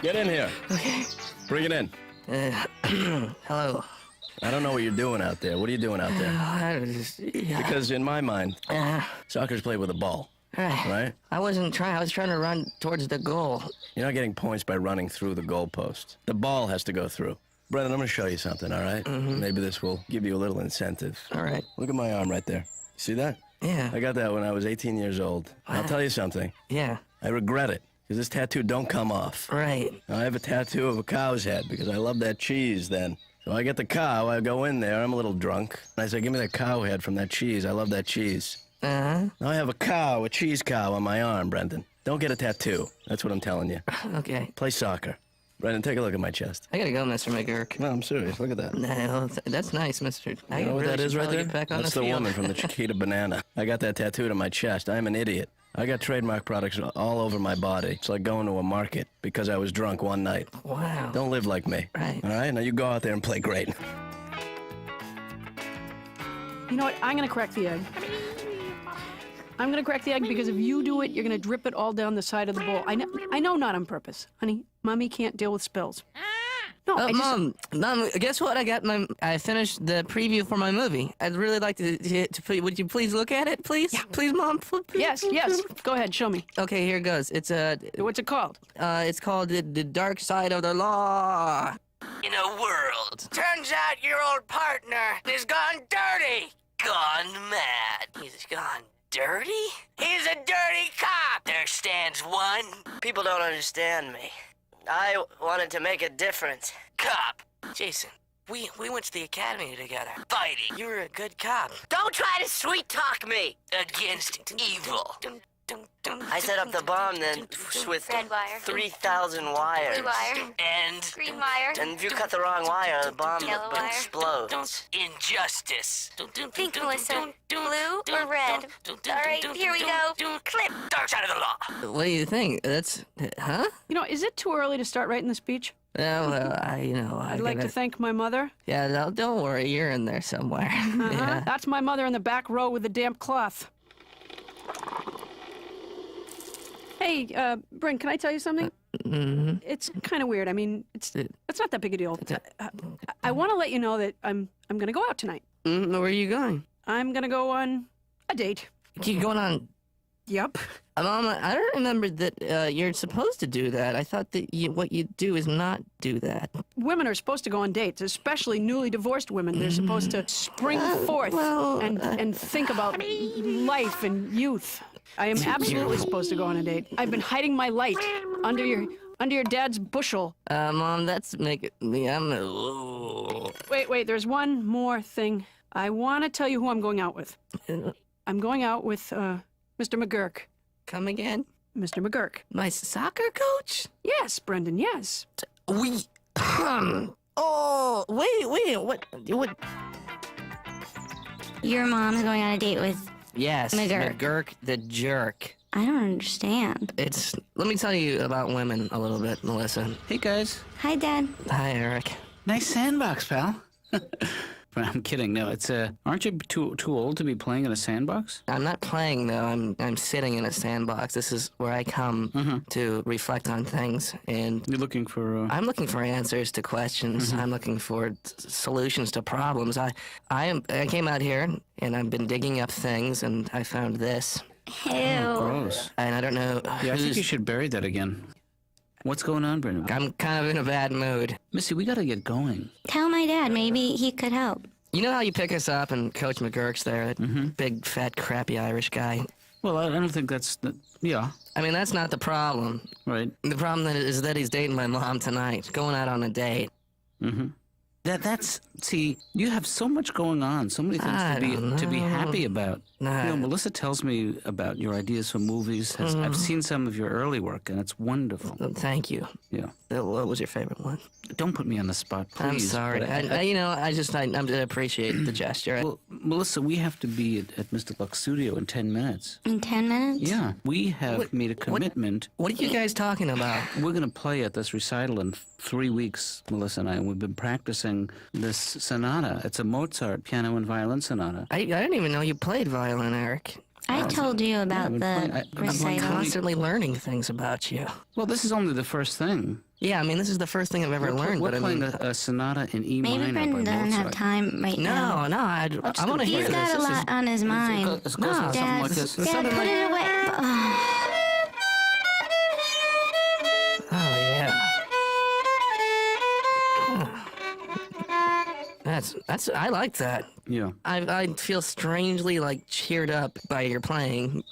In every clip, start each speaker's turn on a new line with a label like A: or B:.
A: Get in here.
B: Okay.
A: Bring it in.
B: Hello.
A: I don't know what you're doing out there. What are you doing out there?
B: I was just,
A: Because in my mind, soccer's played with a ball, right?
B: I wasn't trying. I was trying to run towards the goal.
A: You're not getting points by running through the goalpost. The ball has to go through. Brendan, I'm going to show you something, all right? Maybe this will give you a little incentive.
B: All right.
A: Look at my arm right there. See that?
B: Yeah.
A: I got that when I was 18 years old. I'll tell you something.
B: Yeah.
A: I regret it, because this tattoo don't come off.
B: Right.
A: I have a tattoo of a cow's head, because I love that cheese then. So I get the cow, I go in there, I'm a little drunk, and I say, give me that cow head from that cheese. I love that cheese. Now I have a cow, a cheese cow on my arm, Brendan. Don't get a tattoo. That's what I'm telling you.
B: Okay.
A: Play soccer. Brendan, take a look at my chest.
B: I gotta go, Mr. McGurk.
A: No, I'm serious. Look at that.
B: No, that's nice, Mr.
A: You know what that is right there?
B: Back on
A: That's
B: the
A: the
B: field.
A: woman from the Chiquita Banana. I got that tattooed on my chest. I'm an idiot. I got trademark products all over my body. It's like going to a market because I was drunk one night.
B: Wow.
A: Don't live like me.
B: Right.
A: All right? Now you go out there and play great.
C: You know what? I'm gonna crack the egg. I'm gonna crack the egg because if you do it, you're gonna drip it all down the side of the bowl. I know not on purpose. Honey, Mommy can't deal with spills. No, I just...
B: Mom, guess what? I finished the preview for my movie. I'd really like to would you please look at it, please? Yeah. Please, Mom. Please,
C: Yes. Go ahead, show me.
B: Okay, here goes. It's
C: What's it called?
B: it's called the Dark Side of the Law. In a world. Turns out your old partner is gone dirty. Gone mad. He's gone dirty? He's a dirty cop. There stands one. People don't understand me. I wanted to make a difference. Cop. Jason, we went to the academy together. Fighting. You were a good cop. Don't try to sweet talk me. Against evil. I set up the bomb then with
D: Red wire.
B: 3,000 wires.
D: Blue wire.
B: And
D: Green wire.
B: if you cut the wrong wire, the bomb
D: Yellow wire.
B: explodes. Injustice.
D: Think, Melissa. Blue or red? All right, here we go. Clip.
B: Dark Side of the Law. What do you think? That's, huh?
C: You know, is it too early to start writing the speech?
B: Yeah, well,
C: I'd like to thank my mother.
B: Yeah, no, don't worry, you're in there somewhere. Yeah.
C: That's my mother in the back row with the damp cloth. Hey, Bryn, can I tell you something? It's kind of weird. I mean, it's not that big a deal. I want to let you know that I'm going to go out tonight.
B: Where are you going?
C: I'm going to go on a date.
B: You going on?
C: Yep.
B: Mom, I don't remember that you're supposed to do that. I thought that what you do is not do that.
C: Women are supposed to go on dates, especially newly divorced women. They're supposed to spring forth and think about life and youth. I am absolutely supposed to go on a date. I've been hiding my light under your dad's bushel.
B: Mom, that's making me.
C: Wait, there's one more thing. I want to tell you who I'm going out with. I'm going out with Mr. McGurk.
B: Come again?
C: Mr. McGurk.
B: My soccer coach?
C: Yes, Brendan, yes.
B: Oh, wait, what?
D: Your mom's going on a date with...
B: Yes,
D: McGurk.
B: McGurk the jerk.
D: I don't understand.
B: Let me tell you about women a little bit, Melissa.
E: Hey, guys.
D: Hi, Dad.
B: Hi, Eric.
E: Nice sandbox, pal. I'm kidding. No, it's aren't you too old to be playing in a sandbox?
B: I'm not playing, though. I'm sitting in a sandbox. This is where I come to reflect on things, and
E: You're looking for...
B: I'm looking for answers to questions. I'm looking for solutions to problems. I came out here, and I've been digging up things, and I found this.
D: Ew.
E: gross.
B: And I don't know
E: Yeah, I think you should bury that again. What's going on, Brendan?
B: I'm kind of in a bad mood.
E: Missy, we gotta get going.
D: Tell my dad. Maybe he could help.
B: You know how you pick us up and Coach McGurk's there, that big, fat, crappy Irish guy?
E: Well, I don't think that's... yeah,
B: I mean, that's not the problem.
E: right.
B: The problem is that he's dating my mom tonight, going out on a date.
E: That's... See, you have so much going on, so many things to be happy about.
B: Nah.
E: You know, Melissa tells me about your ideas for movies. I've seen some of your early work, and it's wonderful.
B: Thank you.
E: Yeah.
B: What was your favorite one?
E: Don't put me on the spot, please.
B: I'm sorry.
E: but
B: I appreciate the gesture.
E: Well, Melissa, we have to be at Mr. Luck's studio in 10 minutes.
D: In 10 minutes?
E: Yeah. We have made a commitment.
B: What are you guys talking about?
E: We're going to play at this recital in 3 weeks, Melissa and I, and we've been practicing this sonata. It's a Mozart piano and violin sonata.
B: I didn't even know you played violin, Eric.
D: I told you about the
B: I'm
D: recital.
B: constantly learning things about you.
E: Well, this is only the first thing.
B: Yeah, I mean, this is the first thing I've ever learned.
E: We're
B: but I
E: playing
B: mean,
E: a sonata in E
D: Maybe
E: minor
D: Brendan
E: by
D: doesn't have
E: Mozart.
D: time right now.
B: no, I want to hear
D: He's
B: this.
D: got a
B: This is-
D: lot on his mind.
E: It's goes on something
D: Dad,
E: like this.
D: Dad, put it away.
B: Oh yeah. That's I like that.
E: Yeah.
B: I feel strangely like cheered up by your playing.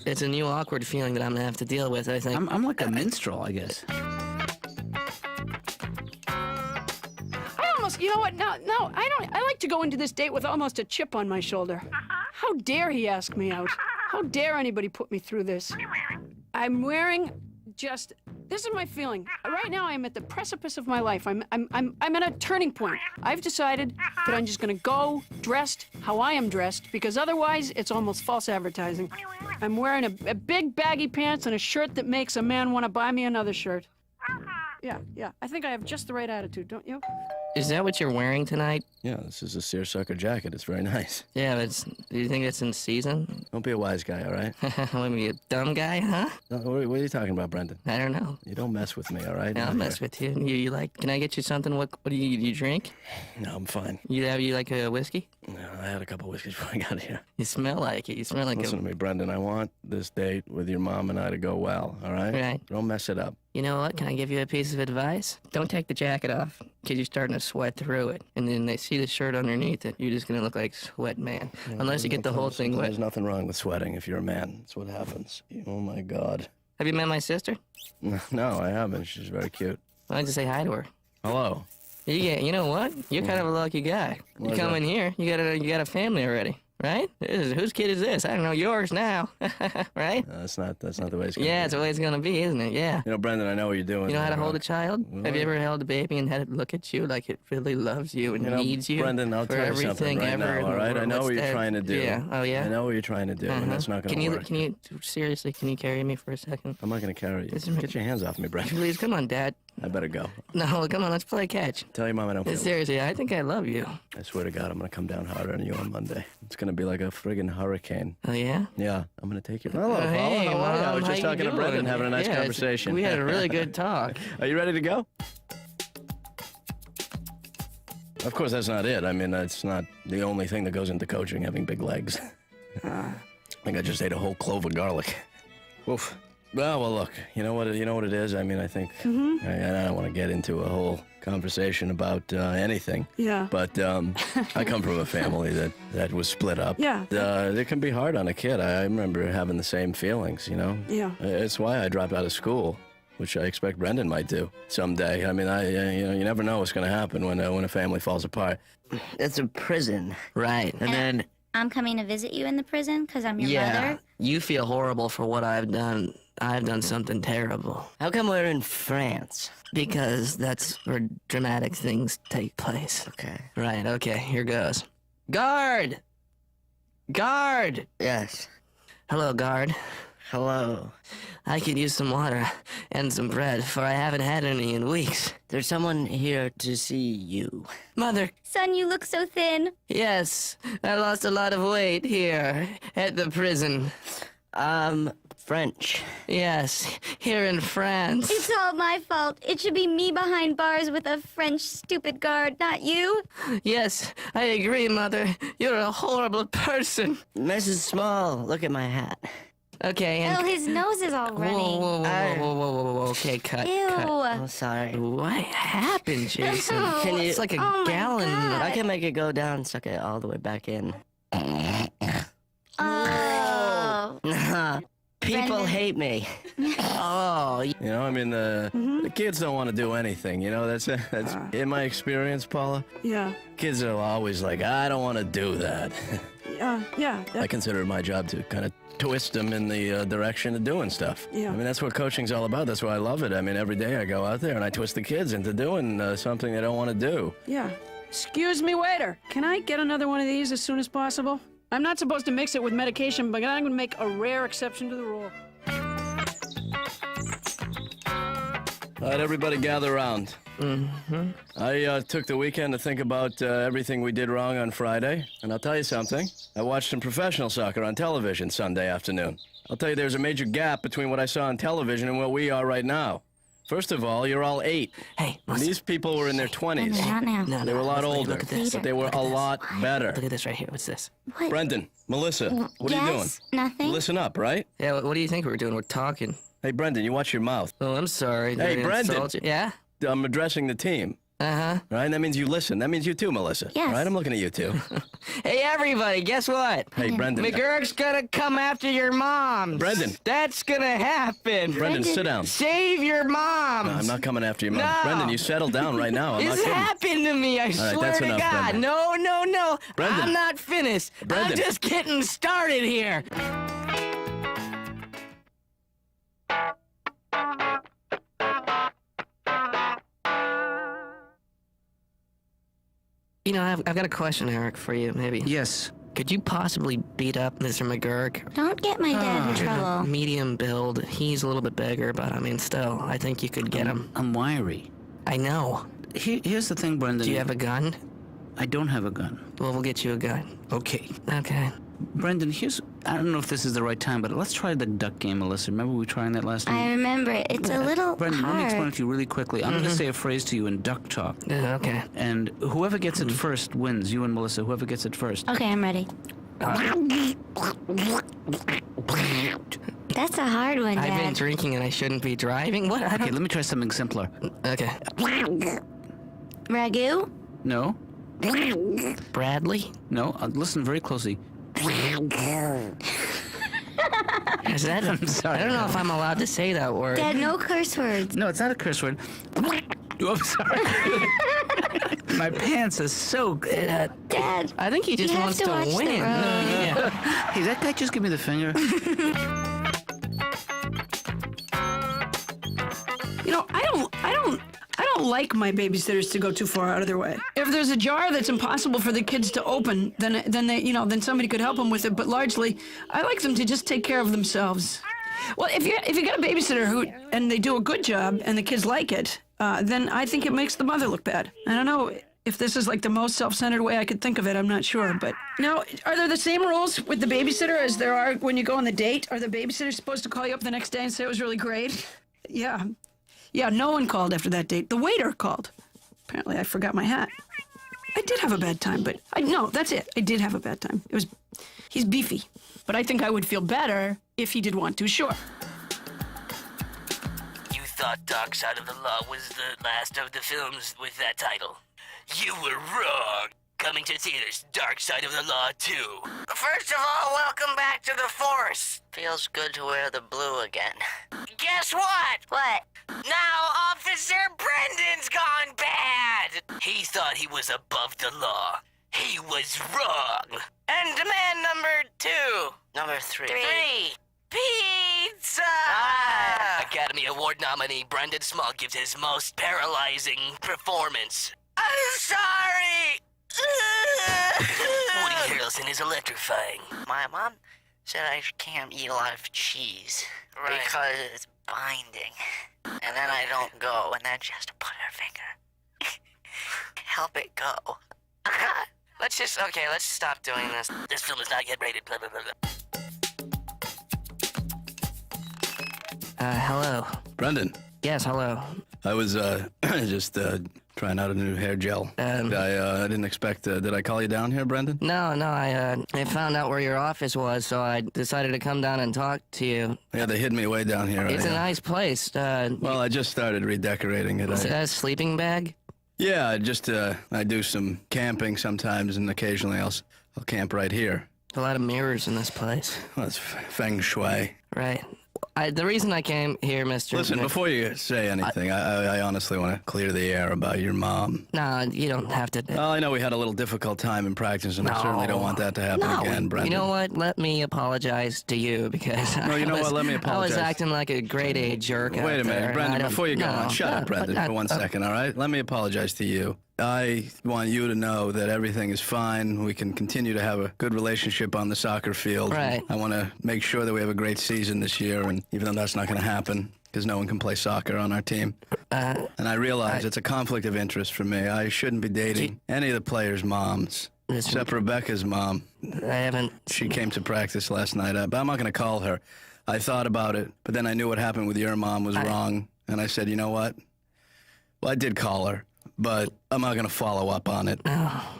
B: It's a new awkward feeling that I'm gonna have to deal with. I think.
E: I'm like a minstrel, I guess.
C: I almost, you know what? No, I don't. I like to go into this date with almost a chip on my shoulder. How dare he ask me out? How dare anybody put me through this? I'm wearing just. This is my feeling. Right now, I'm at the precipice of my life. I'm at a turning point. I've decided that I'm just gonna go dressed how I am dressed because otherwise, it's almost false advertising. I'm wearing a big baggy pants and a shirt that makes a man want to buy me another shirt. Yeah. I think I have just the right attitude, don't you?
B: Is that what you're wearing tonight?
A: Yeah, this is a seersucker jacket. It's very nice.
B: Yeah, but do you think it's in season?
A: Don't be a wise guy, all right?
B: Let me be a dumb guy, huh?
A: What are you talking about, Brendan?
B: I don't know.
A: You don't mess with me, all right?
B: I'll mess with you. You like? Can I get you something? What do you drink?
A: No, I'm fine.
B: You like a whiskey?
A: No, I had a couple whiskeys before I got here.
B: You smell like it. You smell like
A: Listen to me, Brendan. I want this date with your mom and I to go well, all right?
B: Right.
A: Don't mess it up.
B: You know what? Can I give you a piece of advice? Don't take the jacket off, because you're starting to sweat through it. And then they see the shirt underneath it. You're just going to look like Sweat Man. Unless you get the whole thing wet.
A: There's nothing wrong with sweating if you're a man. That's what happens. Oh, my God.
B: Have you met my sister?
A: No, I haven't. She's very cute.
B: Why don't you say hi to her?
A: Hello.
B: You know what? You're kind of a lucky guy. You
A: Why's
B: come
A: that?
B: in here, you got a family already, right? Whose kid is this? I don't know. Yours now, right?
A: That's not the way it's going to
B: Yeah,
A: be.
B: it's the way it's gonna be, isn't it? Yeah.
A: You know, Brendan, I know what you're doing.
B: You know how to
A: there,
B: hold a child? Have you ever held a baby and had it look at you like it really loves you and
A: You know,
B: needs you?
A: Brendan, I'll
B: for
A: tell you something
B: everything
A: right
B: ever
A: now,
B: in
A: all
B: the
A: right? I
B: world?
A: know
B: What's
A: what you're
B: that?
A: trying to do.
B: Yeah. Oh yeah.
A: I know what you're trying to do, and that's not going to work.
B: Can you seriously? Can you carry me for a second?
A: I'm not going to carry you.
B: This is-
A: Get your hands off me, Brendan.
B: Please, come on, Dad.
A: I better go.
B: No, come on, let's play catch.
A: Tell your mom I don't feel
B: Seriously, I think I love you.
A: I swear to God, I'm going to come down harder on you on Monday. It's going to be like a friggin' hurricane.
B: Oh yeah.
A: Yeah, I'm going to take you. Hello, Paula.
B: Hey,
A: How are you? I was
B: Mom,
A: just
B: how you
A: talking to Brendan,
B: doing?
A: having a nice
B: Yeah,
A: conversation.
B: We had a really good talk.
A: Are you ready to go? Of course, that's not it. I mean, that's not the only thing that goes into coaching, having big legs. I think I just ate a whole clove of garlic. Oof. Well, look, you know what it is? I mean, I think, I don't want to get into a whole conversation about anything.
C: Yeah.
A: But I come from a family that was split up.
C: Yeah.
A: It can be hard on a kid. I remember having the same feelings, you know?
C: Yeah.
A: It's why I dropped out of school, which I expect Brendan might do someday. I mean, you never know what's going to happen when a family falls apart.
F: It's a prison.
B: Right.
F: And then,
D: I'm coming to visit you in the prison because I'm your
B: Yeah.
D: mother.
B: You feel horrible for what I've done. I've done something terrible.
F: how come we're in France?
B: Because that's where dramatic things take place.
F: Okay.
B: Right, okay, here goes. Guard! Guard!
F: Yes.
B: Hello, guard.
F: Hello.
B: I could use some water and some bread, for I haven't had any in weeks.
F: There's someone here to see you.
B: Mother,
D: Son, you look so thin.
B: yes, I lost a lot of weight here at the prison.
F: French.
B: Yes, here in France.
D: It's all my fault. It should be me behind bars with a French stupid guard, not you.
B: Yes, I agree, Mother. You're a horrible person.
F: Mrs. Small, look at my hat.
B: Okay, and...
D: Oh, his nose is all
B: Whoa,
D: runny.
B: whoa, whoa, whoa, whoa, whoa, whoa, whoa, okay, cut,
D: Ew.
B: cut.
F: Oh, sorry.
B: What happened, Jason?
D: Ew.
F: Can you-
B: It's like a
D: Oh my
B: gallon.
D: God.
F: I can make it go down, suck it all the way back in.
D: Oh.
F: People
D: Brendan.
F: hate me.
B: Oh,
A: You know, I mean, the kids don't want to do anything. You know, that's in my experience, Paula.
C: Yeah.
A: Kids are always like, I don't want to do that.
C: Yeah.
A: I consider it my job to kind of twist them in the direction of doing stuff.
C: Yeah.
A: I mean, that's what coaching's all about. That's why I love it. I mean, every day I go out there and I twist the kids into doing something they don't want to do.
C: Yeah. Excuse me, waiter. Can I get another one of these as soon as possible? I'm not supposed to mix it with medication, but I'm going to make a rare exception to the rule.
A: All right, everybody gather around. I took the weekend to think about everything we did wrong on Friday, and I'll tell you something. I watched some professional soccer on television Sunday afternoon. I'll tell you there's a major gap between what I saw on television and what we are right now. First of all, you're all 8.
B: Hey,
A: And these people were in their 20s.
D: Not now.
B: No,
A: They were a lot
B: Leslie,
A: older,
B: Look at this.
A: but they were a lot better.
B: Look at this right here. What's this?
D: What?
A: Brendan, Melissa, what are you doing?
D: Yes? Nothing?
A: Listen up, right?
B: Yeah, what do you think we're doing? We're talking.
A: Hey, Brendan, you watch your mouth.
B: Oh, I'm sorry.
A: Hey,
B: Did I
A: Brendan.
B: insult you? Yeah?
A: I'm addressing the team.
B: Uh-huh.
A: Right? That means you listen. That means you too, Melissa.
D: Yes.
A: Right? I'm looking at you too.
B: Hey, everybody, guess what?
A: Hey, Brendan.
B: McGurk's gonna come after your mom.
A: Brendan.
B: That's gonna happen.
A: Brendan, sit down.
B: Save your mom.
A: I'm not coming after your mom.
B: No.
A: Brendan, you settle down right now. I'm not
B: This
A: kidding.
B: happened to me, I
A: right,
B: swear
A: that's
B: to
A: enough,
B: God.
A: Brendan.
B: No.
A: Brendan.
B: I'm not finished.
A: Brendan.
B: I'm just getting started here. You know, I've got a question, Eric, for you, maybe.
E: Yes.
B: Could you possibly beat up Mr. McGurk?
D: Don't get my dad in trouble.
B: Medium build. He's a little bit bigger, but I mean, still, I think you could get him.
E: I'm wiry.
B: I know.
E: Here's the thing, Brendan.
B: Do you have a gun?
E: I don't have a gun.
B: Well, we'll get you a gun.
E: Okay.
B: Okay.
E: Brendan, I don't know if this is the right time, but let's try the duck game, Melissa. Remember we were trying that last
D: I
E: night?
D: remember it. It's a little
E: Brendan, let me explain it
D: hard.
E: to you really quickly. I'm going to say a phrase to you in duck talk.
B: Yeah, okay.
E: And whoever gets it first wins. You and Melissa, whoever gets it first.
D: Okay, I'm ready. That's a hard one,
B: I've been
D: Dad.
B: drinking and I shouldn't be driving. What? I
E: Okay,
B: don't...
E: let me try something simpler.
B: Okay.
D: Ragu?
E: No?
B: Bradley?
E: No? Listen very closely.
B: Is that?
E: I'm sorry.
B: I don't know if I'm allowed to say that word.
D: Dad, no curse words.
E: No, it's not a curse word. Oh, I'm sorry. My pants are so good.
D: Dad,
B: I think he just
D: you have
B: wants
D: to
B: to
D: watch the
B: win.
D: road.
B: Yeah.
E: Hey, that guy just give me the finger.
C: You know, I don't like my babysitters to go too far out of their way. If there's a jar that's impossible for the kids to open, then somebody could help them with it. But largely, I like them to just take care of themselves. Well, if you got a babysitter and they do a good job and the kids like it, then I think it makes the mother look bad. I don't know if this is like the most self-centered way I could think of it. I'm not sure, but now, are there the same rules with the babysitter as there are when you go on the date? Are the babysitters supposed to call you up the next day and say it was really great? Yeah. Yeah, no one called after that date. The waiter called. Apparently, I forgot my hat. I did have a bad time, but no, that's it. I did have a bad time. He's beefy, but I think I would feel better if he did want to, sure.
B: You thought Dark Side of the Law was the last of the films with that title. You were wrong. Coming to theaters, Dark Side of the Law 2. First of all, welcome back to the Force.
F: Feels good to wear the blue again.
B: Guess what?
D: what?
B: Now Officer Brendan's gone bad. He thought he was above the law. He was wrong. And demand number 2.
F: Number 3.
B: 3. Pizza! Academy Award nominee Brendan Small gives his most paralyzing performance. I'm sorry! Woody Harrelson is electrifying.
F: My mom said I can't eat a lot of cheese because it's binding. And then I don't go, and then she has to put her finger. Help it go.
B: Let's stop doing this. This film is not yet rated, blah, blah, blah, blah. Hello.
A: Brendan,
B: Yes, hello.
A: I was just trying out a new hair gel. I didn't expect. Did I call you down here, Brendan?
B: No, I found out where your office was, so I decided to come down and talk to you.
A: Yeah, they hid me way down here.
B: It's a nice place.
A: Well, I just started redecorating it.
B: Is it a sleeping bag?
A: Yeah, I do some camping sometimes, and occasionally I'll camp right here.
B: A lot of mirrors in this place.
A: Well, it's feng shui.
B: Right. The reason I came here, Mr.
A: Listen,
B: Mc-
A: before you say anything, I honestly want to clear the air about your mom.
B: No, you don't have to.
A: Well, I know we had a little difficult time in practice, and I certainly don't want that to happen
B: No.
A: again, Brendan.
B: You know what? Let me apologize to you because
A: No, you know what? Let me
B: I was
A: apologize.
B: acting like a grade A jerk.
A: Wait
B: out
A: a minute,
B: there, and I
A: Brendan,
B: don't-
A: before you go
B: no,
A: on, shut up,
B: but
A: Brendan, for 1 second, all right? Let me apologize to you. I want you to know that everything is fine. We can continue to have a good relationship on the soccer field.
B: Right.
A: I want to make sure that we have a great season this year, and even though that's not going to happen, because no one can play soccer on our team. And I realize it's a conflict of interest for me. I shouldn't be dating any of the players' moms, except Rebecca's mom.
B: I haven't.
A: She came to practice last night, but I'm not going to call her. I thought about it, but then I knew what happened with your mom was wrong, and I said, you know what? Well, I did call her, but I'm not going to follow up on it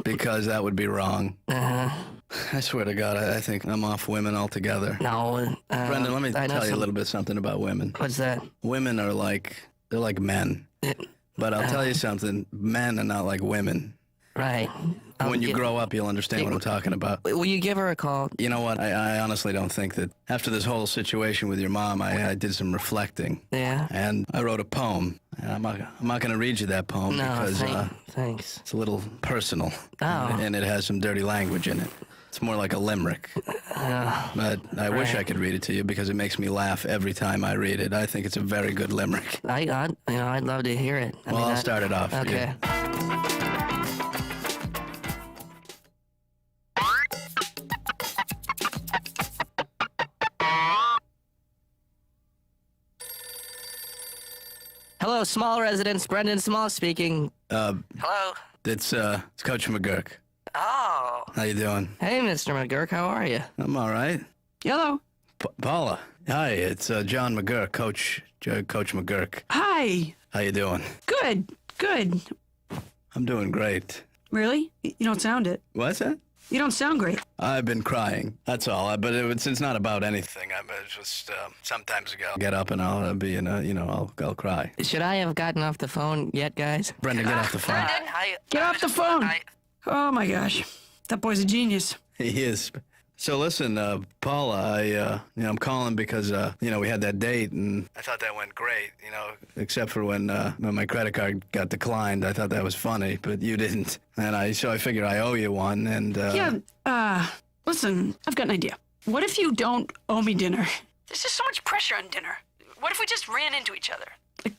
A: because that would be wrong. I swear to God, I think I'm off women altogether.
B: No.
A: Brendan, let me tell you a little bit something about women.
B: What's that?
A: Women are they're like men. But I'll tell you something, men are not like women.
B: Right.
A: When you grow up, you'll understand what I'm talking about.
B: Will you give her a call?
A: You know what? I honestly don't think that after this whole situation with your mom, I did some reflecting.
B: Yeah.
A: And I wrote a poem. And I'm not going to read you that poem because
B: thanks.
A: it's a little personal.
B: Oh.
A: And it has some dirty language in it. It's more like a limerick. But I wish I could read it to you because it makes me laugh every time I read it. I think it's a very good limerick.
B: I'd love to hear it.
A: I'll start it off.
B: Okay. Hello, Small residence. Brendan Small speaking. Hello.
A: It's Coach McGurk.
B: Oh.
A: How you doing?
B: Hey, Mr. McGurk. How are you?
A: I'm all right.
C: Hello.
A: Paula. Hi, it's John McGurk, Coach McGurk.
C: Hi.
A: How you doing?
C: Good.
A: I'm doing great.
C: Really? You don't sound it.
A: What's that?
C: You don't sound great.
A: I've been crying. That's all. But it's not about anything. It's just sometimes I'll get up and I'll be in I'll cry.
B: Should I have gotten off the phone yet, guys?
A: Brendan, get off the phone.
C: Get off the phone. Oh my gosh, that boy's a genius.
A: He is. So listen, Paula, I'm calling because we had that date and I thought that went great. Except for when my credit card got declined. I thought that was funny, but you didn't. And I figured I owe you one. And
C: listen, I've got an idea. What if you don't owe me dinner? There's just so much pressure on dinner. What if we just ran into each other?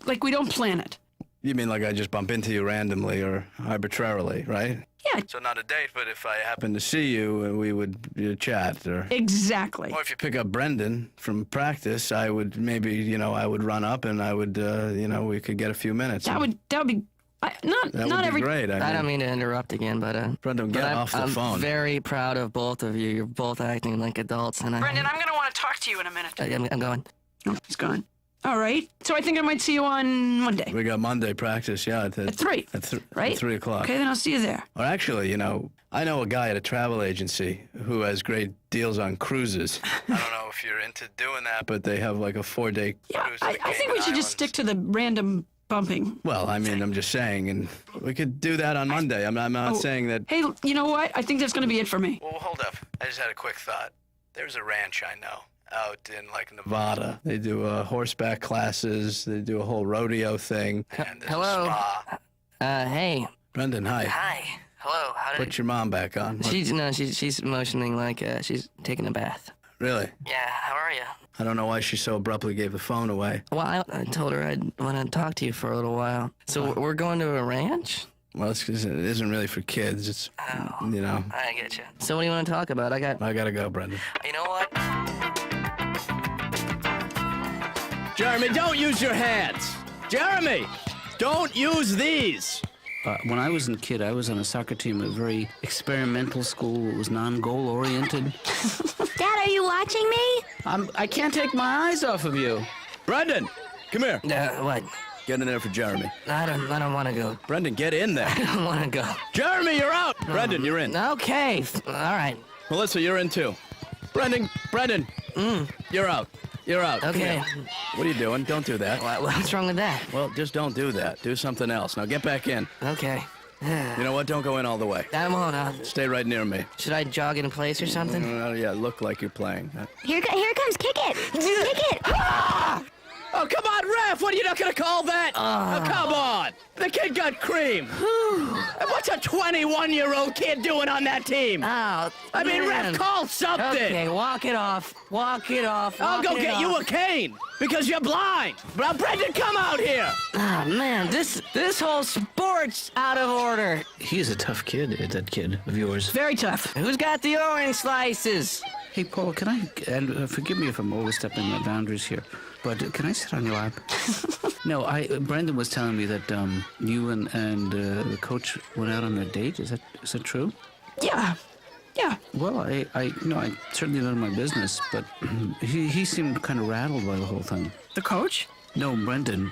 C: Like we don't plan it.
A: You mean like I just bump into you randomly or arbitrarily, right?
C: Yeah.
A: So not a date, but if I happen to see you, we would chat, or...
C: Exactly.
A: Or if you pick up Brendan from practice, I would maybe, I would run up and I would, we could get a few minutes.
C: That would be...
A: That would be great.
B: I don't mean to interrupt again, but...
A: Brendan, get off the phone.
B: I'm very proud of both of you. You're both acting like adults, and
C: Brendan, I'm going to want to talk to you in a minute.
B: I'm going.
C: Oh, he's gone. All right. So I think I might see you on Monday.
A: We got Monday practice, yeah.
C: At 3. Right?
A: At 3 o'clock.
C: Okay, then I'll see you there.
A: Or actually, I know a guy at a travel agency who has great deals on cruises. I don't know if you're into doing that, but they have like a 4-day cruise.
C: Yeah, I think we should just stick to the random bumping.
A: Well, I mean, I'm just saying, and we could do that on Monday. I'm not saying that...
C: Hey, you know what? I think that's going to be it for me.
A: Well, hold up. I just had a quick thought. There's a ranch I know out in, Nevada. They do horseback classes. They do a whole rodeo thing. And there's
B: Hello.
A: a spa.
B: Hey.
A: Brendan, hi.
B: Hi. Hello.
A: Put your mom back on. What?
B: She's motioning like she's taking a bath.
A: Really?
B: Yeah. How are you?
A: I don't know why she so abruptly gave the phone away.
B: Well, I told her I'd want to talk to you for a little while. So we're going to a ranch?
A: Well, it isn't really for kids. It's,
B: I get you. So what do you want to talk about? I
A: gotta go, Brendan.
B: You know what?
A: Jeremy, don't use your hands. Jeremy, don't use these.
E: When I was a kid, I was on a soccer team at a very experimental school. It was non-goal oriented.
D: Dad, are you watching me?
E: I can't take my eyes off of you.
A: Brendan, come here.
B: What?
A: Get in there for Jeremy.
B: I don't want to go.
A: Brendan, get in there.
B: I don't want to go.
A: Jeremy, you're out. Brendan, you're in.
B: Okay. All right.
A: Melissa, you're in too. Brendan, you're out. You're out.
B: Okay.
A: What are you doing? Don't do that.
B: What's wrong with that?
A: Well, just don't do that. Do something else. Now get back in.
B: Okay.
A: You know what? Don't go in all the way.
B: I won't.
A: Stay right near me.
B: Should I jog in place or something?
A: Yeah, look like you're playing.
D: Here comes Kick It. Kick It.
A: Oh, come on, ref! What are you not gonna call that? Oh, come on! The kid got cream. What's a 21-year-old kid doing on that team?
B: Oh,
A: I mean, ref, call something.
B: Okay, walk it off. Walk it off.
A: I'll go get you a cane because you're blind. Now, Brendan, come out here.
B: Oh man, this whole sport's out of order.
E: He's a tough kid, that kid of yours.
C: Very tough.
B: Who's got the orange slices?
E: Hey, Paula, can I, and forgive me if I'm overstepping my boundaries here, but can I sit on your lap? No, Brendan was telling me that you and the coach went out on a date. Is that true?
C: Yeah.
E: Well, I certainly none of my business, but he seemed kind of rattled by the whole thing.
C: The coach?
E: No, Brendan.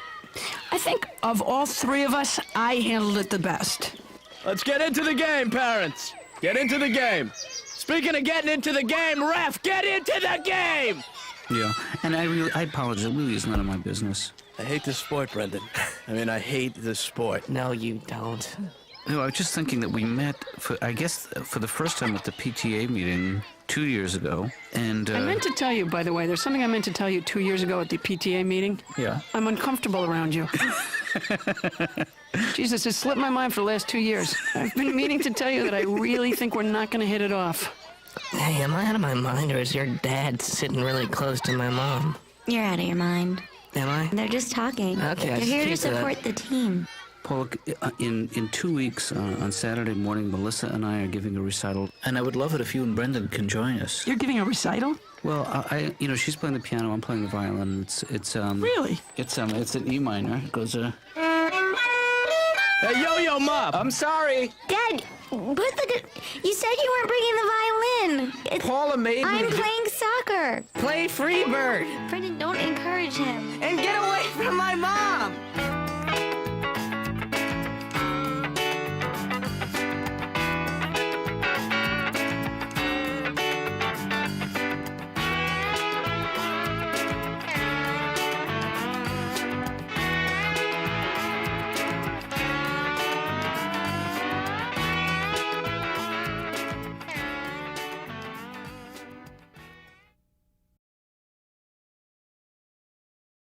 C: I think of all three of us, I handled it the best.
A: Let's get into the game, parents. Get into the game. Speaking of getting into the game, ref, get into the game!
E: Yeah, and I apologize. It really is none of my business.
A: I hate this sport, Brendan. I mean, I hate this sport.
B: No, you don't.
E: No, I was just thinking that we met, for the first time at the PTA meeting 2 years ago, and...
C: I meant to tell you, by the way, there's something I meant to tell you 2 years ago at the PTA meeting.
E: Yeah.
C: I'm uncomfortable around you. Jesus, it slipped my mind for the last 2 years. I've been meaning to tell you that I really think we're not going to hit it off.
B: Hey, am I out of my mind, or is your dad sitting really close to my mom?
D: You're out of your mind.
B: Am I?
D: They're just talking.
B: Okay, I
D: They're here to
B: keep that.
D: support the team.
E: Paul, in 2 weeks, on Saturday morning, Melissa and I are giving a recital, and I would love it if you and Brendan can join us.
C: You're giving a recital?
E: Well, she's playing the piano, I'm playing the violin. It's
C: Really?
E: It's an E minor. It goes
A: Hey, Yo-Yo Mop!
E: I'm sorry.
D: Dad, you said you weren't bringing the violin.
B: Paula made
D: I'm playing soccer.
B: play Freebird
D: Brendan, don't encourage him.
B: and get away from my mom!